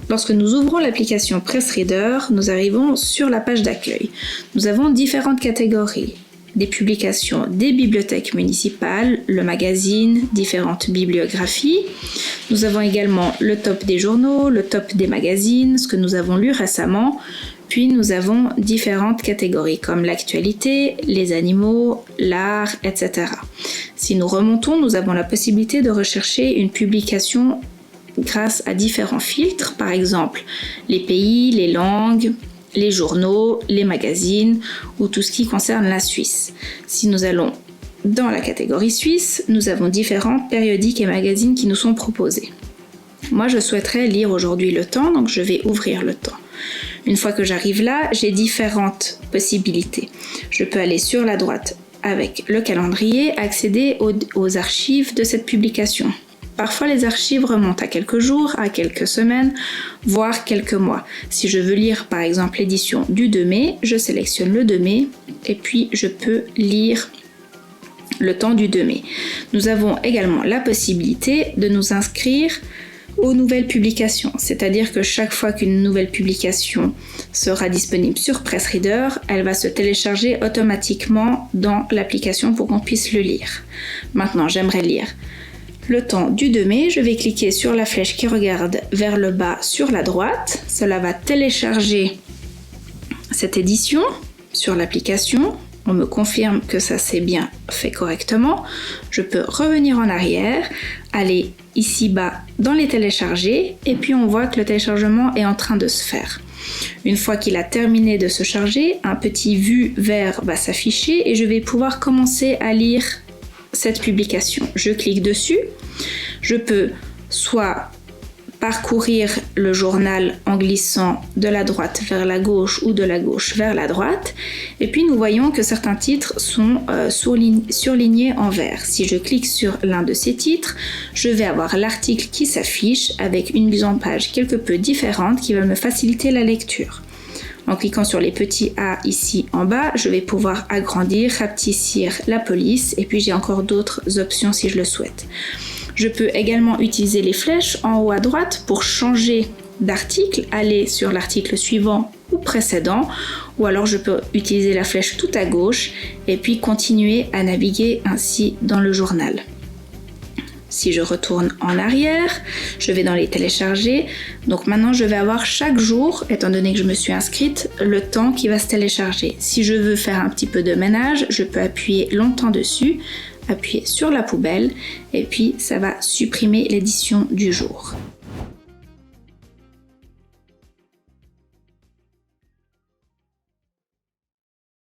Lorsque nous ouvrons l'application Pressreader, nous arrivons sur la page d'accueil. Nous avons différentes catégories. Des publications des bibliothèques municipales, le magazine, différentes bibliographies. Nous avons également le top des journaux, le top des magazines, ce que nous avons lu récemment. Puis nous avons différentes catégories comme l'actualité, les animaux, l'art, etc. Si nous remontons, nous avons la possibilité de rechercher une publication grâce à différents filtres, par exemple les pays, les langues, les journaux, les magazines ou tout ce qui concerne la Suisse. Si nous allons dans la catégorie Suisse, nous avons différents périodiques et magazines qui nous sont proposés. Moi, je souhaiterais lire aujourd'hui Le Temps, donc je vais ouvrir Le Temps. Une fois que j'arrive là, j'ai différentes possibilités. Je peux aller sur la droite avec le calendrier, accéder aux archives de cette publication. Parfois, les archives remontent à quelques jours, à quelques semaines, voire quelques mois. Si je veux lire par exemple l'édition du 2 mai, je sélectionne le 2 mai et puis je peux lire Le Temps du 2 mai. Nous avons également la possibilité de nous inscrire aux nouvelles publications, c'est-à-dire que chaque fois qu'une nouvelle publication sera disponible sur Pressreader, elle va se télécharger automatiquement dans l'application pour qu'on puisse le lire. Maintenant, j'aimerais lire Le Temps du 2 mai, je vais cliquer sur la flèche qui regarde vers le bas sur la droite. Cela va télécharger cette édition sur l'application. On me confirme que ça s'est bien fait correctement. Je peux revenir en arrière, aller ici bas dans les télécharger et puis on voit que le téléchargement est en train de se faire. Une fois qu'il a terminé de se charger, un petit vu vert va s'afficher et je vais pouvoir commencer à lire cette publication. Je clique dessus, je peux soit parcourir le journal en glissant de la droite vers la gauche ou de la gauche vers la droite. Et puis nous voyons que certains titres sont surlignés en vert. Si je clique sur l'un de ces titres, je vais avoir l'article qui s'affiche avec une mise en page quelque peu différente qui va me faciliter la lecture. En cliquant sur les petits A ici en bas, je vais pouvoir agrandir, rapetissir la police et puis j'ai encore d'autres options si je le souhaite. Je peux également utiliser les flèches en haut à droite pour changer d'article, aller sur l'article suivant ou précédent, ou alors je peux utiliser la flèche tout à gauche et puis continuer à naviguer ainsi dans le journal. Si je retourne en arrière, je vais dans les télécharger. Donc maintenant, je vais avoir chaque jour, étant donné que je me suis inscrite, le temps qui va se télécharger. Si je veux faire un petit peu de ménage, je peux appuyer longtemps dessus, appuyer sur la poubelle et puis ça va supprimer l'édition du jour.